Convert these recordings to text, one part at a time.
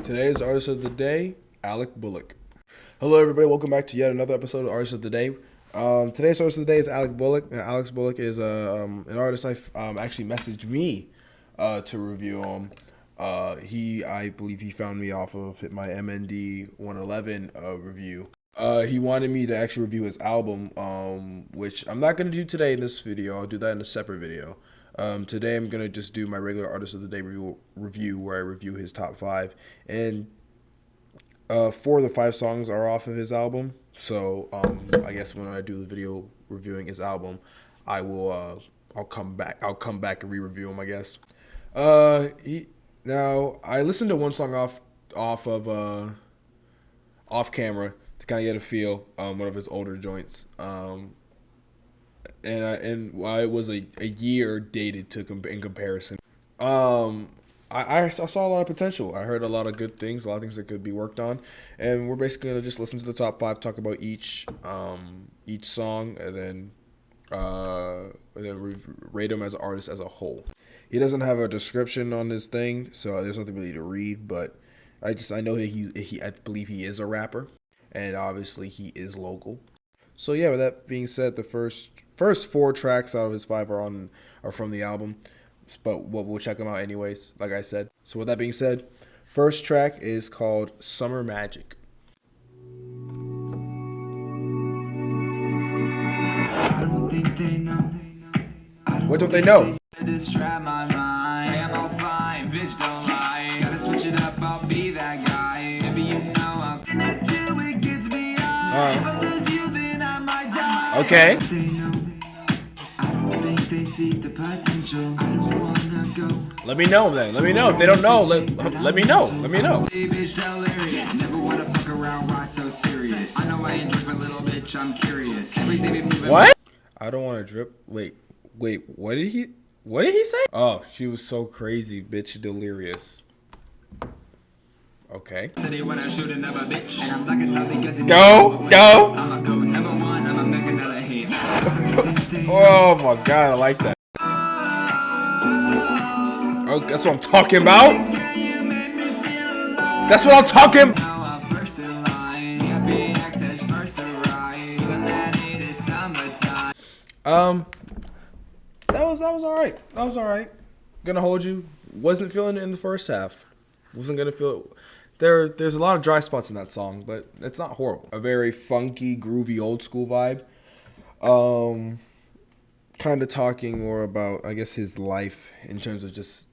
Today's artist of the day, Alec Bullock. Hello, everybody. Welcome back to yet another episode of Artist of the Day. Today's artist of the day is Alec Bullock. And Alex Bullock is an artist I actually messaged me to review him. I believe he found me off of my MND 111 review. He wanted me to actually review his album, which I'm not going to do today in this video. I'll do that in a separate video. Today I'm going to just do my regular Artist of the Day review where I review his top 5. And 4 of the 5 songs are off of his album. So I guess when I do the video reviewing his album, I'll come back and re-review him, I guess. Now I listened to one song off camera to kind of get a feel, one of his older joints. And while it was a year dated in comparison, I saw a lot of potential. I heard a lot of good things, a lot of things that could be worked on, and we're basically gonna just listen to the top 5, talk about each song, and then rate him as an artist as a whole. He doesn't have a description on this thing, so there's nothing really to read. But I know that I believe he is a rapper, and obviously he is local. So yeah, with that being said, the first 4 tracks out of his 5 are from the album, but we'll check them out anyways, like I said. So with that being said, first track is called Summer Magic. I don't think they know. What don't they know? Distract my mind. Say I'm all fine, bitch, don't lie. Gotta switch it up, I'll be that guy. Maybe you know I'm with you, it gets me high. If I lose you, then I might die. Okay. They know. I don't think they see the potential. I don't wanna go. Let me know then. Let me know if they don't know. Let me know. Let me know. Hey, bitch, delirious. Never wanna fuck around, why so serious? I know I ain't drip, but little bitch, I'm curious. Everything be moving. What? I don't want to drip. Wait. What did he say? Oh, she was so crazy, bitch, delirious. Okay. Today when I shoot another bitch, and I'm blacking out because you Go. I'ma go number 1, I'ma make another hit. Oh my god, I like that. Oh, that's what I'm talking about. That's what I'm talking. Now I'm first in line, happy access first to ride. When that need is summertime. That was alright. That was alright. Gonna hold you. Wasn't feeling it in the first half. Wasn't gonna feel it. There's a lot of dry spots in that song, but it's not horrible. A very funky, groovy, old school vibe. Kind of talking more about, I guess, his life in terms of just,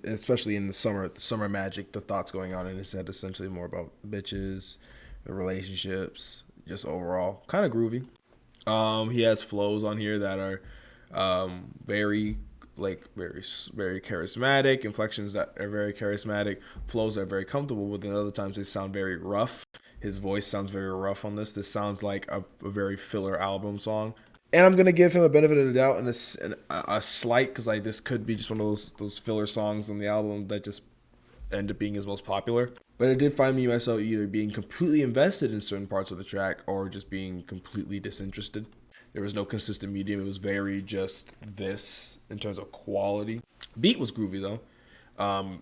especially in the summer magic, the thoughts going on in his head. Essentially more about bitches, the relationships, just overall kind of groovy. He has flows on here that are very charismatic, inflections that are very charismatic, flows that are very comfortable, but then other times they sound very rough. His voice sounds very rough on this. This sounds like a very filler album song. And I'm gonna give him a benefit of the doubt and a slight, because this could be just one of those filler songs on the album that just end up being his most popular. But it did find myself either being completely invested in certain parts of the track or just being completely disinterested. There was no consistent medium. It was very just this in terms of quality. Beat was groovy though,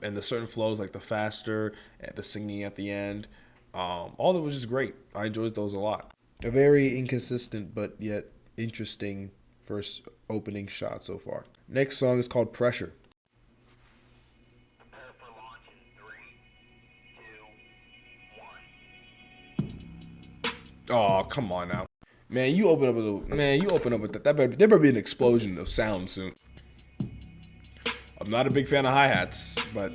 and the certain flows like the faster, the singing at the end, all that was just great. I enjoyed those a lot. A very inconsistent but yet interesting first opening shot so far. Next song is called Pressure. Oh, come on now. Man, you open up with that. There better be an explosion of sound soon. I'm not a big fan of hi-hats, but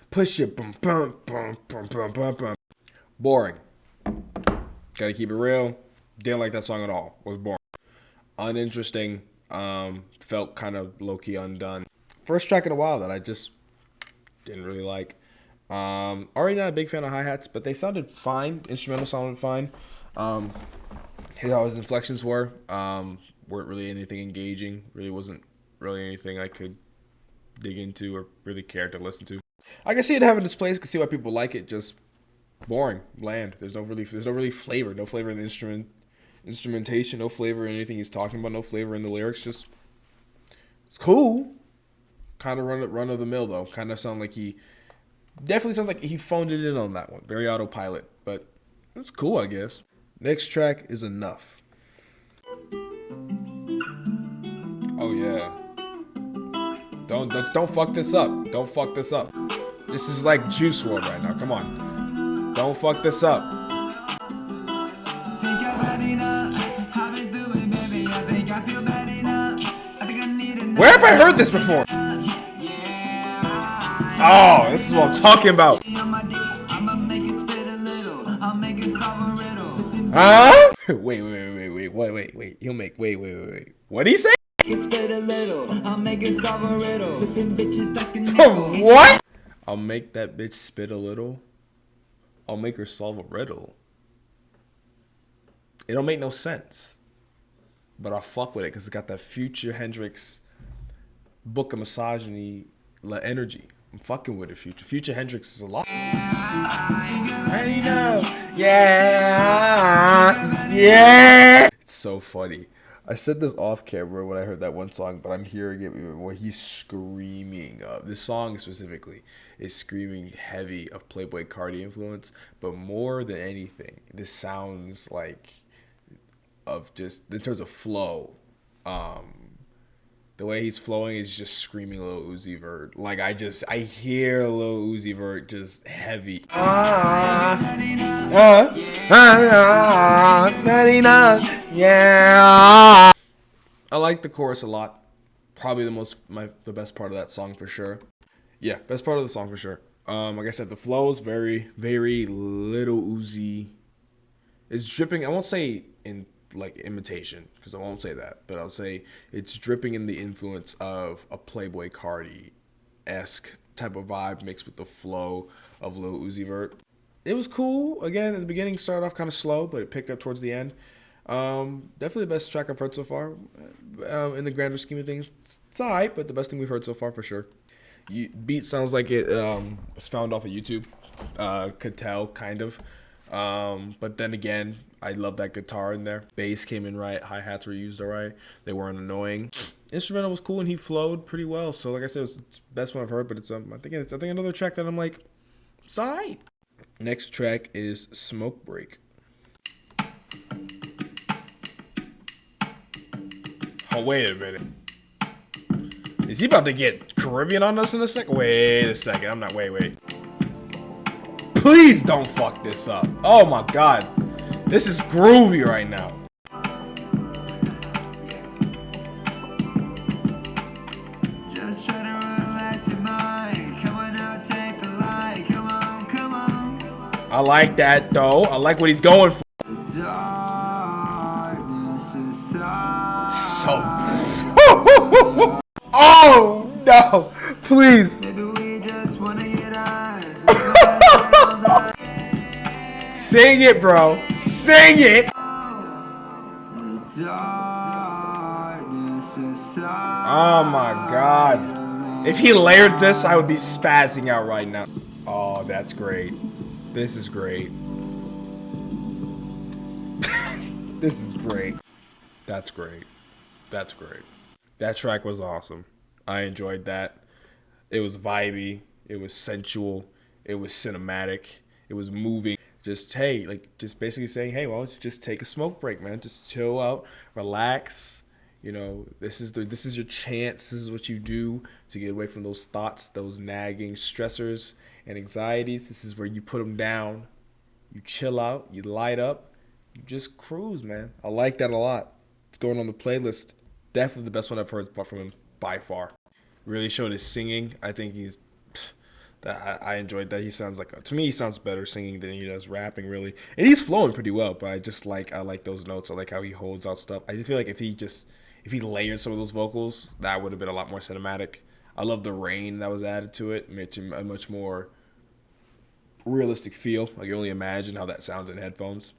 push it, bum, bum, bum, bum, bum, bum, bum. Boring. Gotta keep it real. Didn't like that song at all. Was boring. Uninteresting. Felt kind of low-key undone. First track in a while that I just didn't really like. Already not a big fan of hi-hats, but they sounded fine. Instrumental sounded fine. How his inflections weren't really anything engaging. Really wasn't really anything I could dig into or really care to listen to. I can see it having its place. I can see why people like it. Just boring, bland. There's no really flavor. No flavor in the instrumentation. No flavor in anything he's talking about. No flavor in the lyrics. Just it's cool. Kind of run of the mill though. Kind of sound like he definitely sounds like he phoned it in on that one. Very autopilot, but it's cool, I guess. Next track is Enough. Oh yeah. Don't fuck this up. Don't fuck this up. This is like Juice WRLD right now. Come on. Don't fuck this up. Where have I heard this before? Oh, this is what I'm talking about. Huh? Wait. He'll make wait. What did he say? What? I'll make that bitch spit a little. I'll make her solve a riddle. It don't make no sense. But I'll fuck with it because it's got that Future Hendrix book of misogyny energy. I'm fucking with it, Future Hendrix is a lot. I know. Yeah. It's so funny. I said this off camera when I heard that one song, but I'm hearing it where he's screaming. This song specifically is screaming heavy of Playboi Carti influence, but more than anything, this sounds like of just in terms of flow. The way he's flowing is just screaming Lil Uzi Vert. Like I hear Lil Uzi Vert just heavy. Yeah. I like the chorus a lot. Probably the best part of that song for sure. Yeah, best part of the song for sure. Like I said, the flow is very, very Lil Uzi. It's dripping. I won't say in like imitation because I won't say that, but I'll say it's dripping in the influence of a Playboi Carti-esque type of vibe mixed with the flow of Lil Uzi Vert. It was cool. Again, at the beginning, started off kind of slow, but it picked up towards the end. Definitely the best track I've heard so far. In the grander scheme of things, it's alright, but the best thing we've heard so far for sure. Beat sounds like it was found off of YouTube. Could tell, kind of. But then again, I love that guitar in there. Bass came in right. Hi-hats were used all right. They weren't annoying. Instrumental was cool and he flowed pretty well. So like I said, it's the best one I've heard. But it's I think another track that I'm like, it's alright. Next track is Smoke Break. Oh wait a minute. Is he about to get Caribbean on us in a sec? Wait a second. I'm not. Wait. Please don't fuck this up. Oh my god. This is groovy right now. Just try to relax your mind. Come on now, take the light. Come on. I like that though. I like what he's going for. The darkness is so. Oh no! Please. Maybe we just wanna get eyes. Sing it, bro. Sing it. The darkness is so. Oh my god. If he layered this, I would be spazzing out right now. Oh, that's great. This is great. This is great. That's great. That's great. That track was awesome. I enjoyed that. It was vibey. It was sensual. It was cinematic. It was moving. Just basically saying, hey, well, let's just take a smoke break, man. Just chill out, relax. You know, this is your chance. This is what you do to get away from those thoughts, those nagging stressors and anxieties. This is where you put them down. You chill out. You light up. You just cruise, man. I like that a lot. It's going on the playlist. Definitely the best one I've heard from him by far. Really showed his singing. I think I enjoyed that. He sounds to me, he sounds better singing than he does rapping, really. And he's flowing pretty well, but I like those notes. I like how he holds out stuff. I just feel like if he layered some of those vocals, that would have been a lot more cinematic. I love the rain that was added to it, making a much more realistic feel. I can only imagine how that sounds in headphones.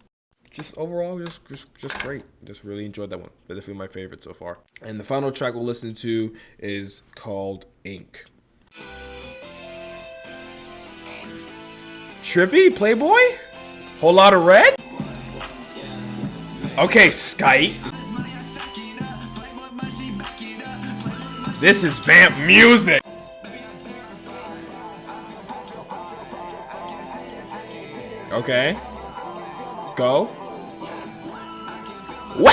Just overall, just great. Just really enjoyed that one. Definitely my favorite so far. And the final track we'll listen to is called Ink. Trippy, Playboy, whole lot of red. Okay, Skype. This is vamp music. Okay. Go. Wah!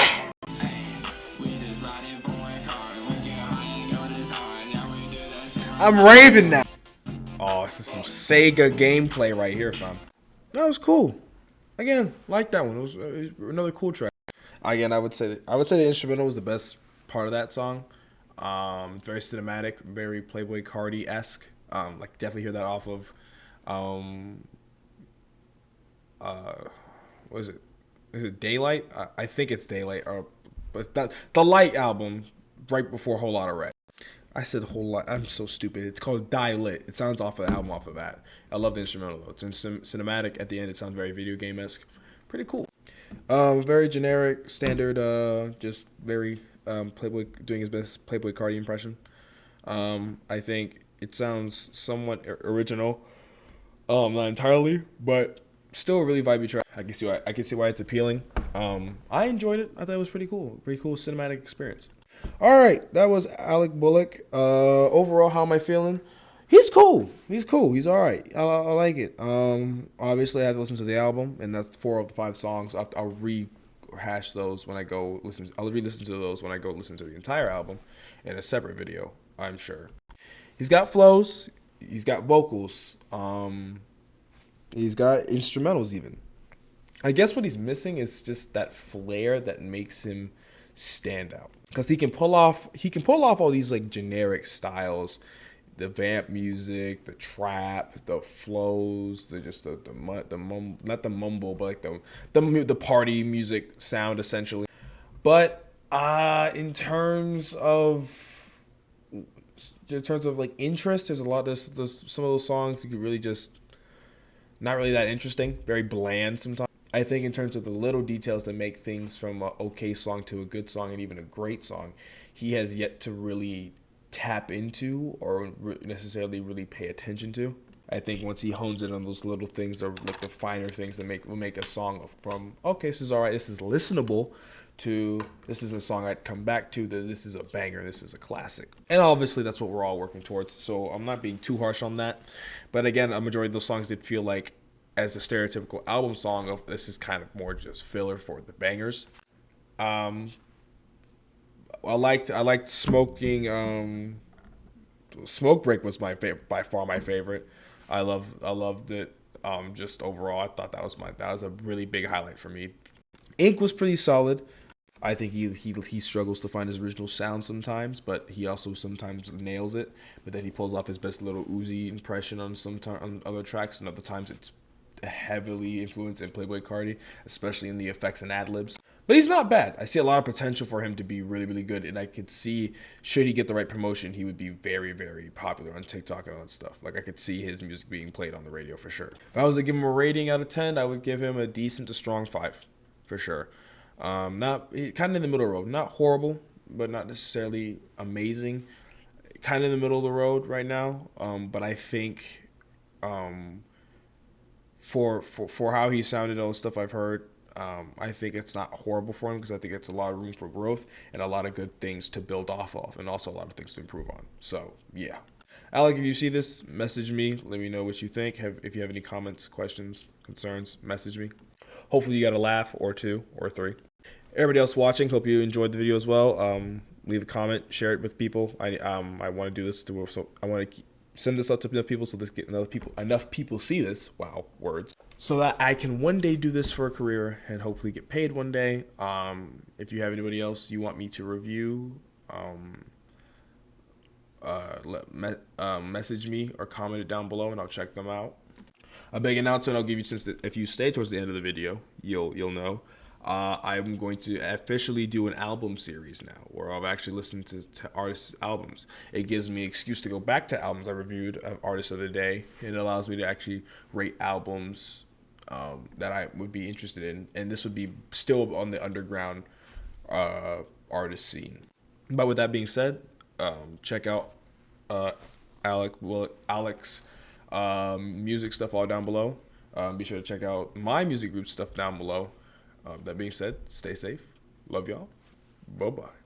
I'm raving now. Oh, this is some Sega gameplay right here, fam. That was cool. Again, like that one. It was another cool track. Again, I would say the instrumental was the best part of that song. Very cinematic, very Playboy Cardi esque. Like definitely hear that off of, what is it? Is it Daylight? I think it's Daylight, or but that the Light album right before Whole Lot of Red. I said whole lot. I'm so stupid. It's called Die Lit. It sounds off of the album off of that. I love the instrumental though. It's in cinematic. At the end, it sounds very video game esque. Pretty cool. Very generic, standard. Just very Playboy doing his best Playboy Cardi impression. I think it sounds somewhat original. Not entirely, but still a really vibey track. I can see why it's appealing. I enjoyed it. I thought it was pretty cool. Pretty cool cinematic experience. All right, that was Alec Bullock. Overall, how am I feeling? He's cool. He's cool. He's all right. I like it. Obviously, I have to listen to the album, and that's 4 of the 5 songs. I'll rehash those when I go listen. I'll re-listen to those when I go listen to the entire album in a separate video. I'm sure. He's got flows. He's got vocals. He's got instrumentals even. I guess what he's missing is just that flair that makes him stand out, because he can pull off all these like generic styles, the vamp music, the trap, the flows, not the mumble, but like the party music sound essentially. But in terms of like interest, there's some of those songs you could really just not really that interesting, very bland sometimes. I think in terms of the little details that make things from an okay song to a good song and even a great song, he has yet to really tap into or necessarily really pay attention to. I think once he hones in on those little things, or like the finer things that will make a song from, okay, this is all right, this is listenable, to this is a song I'd come back to, that this is a banger, this is a classic. And obviously that's what we're all working towards, so I'm not being too harsh on that. But again, a majority of those songs did feel like, as a stereotypical album song, of this is kind of more just filler for the bangers. I liked Smoking. Smoke Break was by far my favorite. I loved it. Just overall, I thought that was a really big highlight for me. Ink was pretty solid. I think he struggles to find his original sound sometimes, but he also sometimes nails it. But then he pulls off his best little Uzi impression on other tracks, and other times it's heavily influenced in Playboy Cardi, especially in the effects and ad-libs. But he's not bad. I see a lot of potential for him to be really, really good, and I could see, should he get the right promotion, he would be very, very popular on TikTok and all that stuff. Like, I could see his music being played on the radio for sure. If I was to give him a rating out of 10, I would give him a decent to strong 5, for sure. Not kind of in the middle of the road. Not horrible, but not necessarily amazing. Kind of in the middle of the road right now. But I think for how he sounded, all the stuff I've heard, I think it's not horrible for him, because I think it's a lot of room for growth and a lot of good things to build off of, and also a lot of things to improve on. So yeah, Alec, if you see this, message me. Let me know what you think. If you have any comments, questions, concerns, message me. Hopefully you got a laugh or 2 or 3. Everybody else watching, hope you enjoyed the video as well. Leave a comment, share it with people. I want to do this so I want to send this out to enough people, so this get enough people see this. Wow, words. So that I can one day do this for a career and hopefully get paid one day. If you have anybody else you want me to review, message me or comment it down below, and I'll check them out. A big announcement I'll give you, since if you stay towards the end of the video, you'll know. I'm going to officially do an album series now, where I've actually listened to artists' albums. It gives me an excuse to go back to albums I reviewed, Artists of the Day. It allows me to actually rate albums that I would be interested in, and this would be still on the underground artist scene. But with that being said, check out Alec's music stuff all down below. Be sure to check out my music group stuff down below. That being said, stay safe. Love y'all. Bye bye.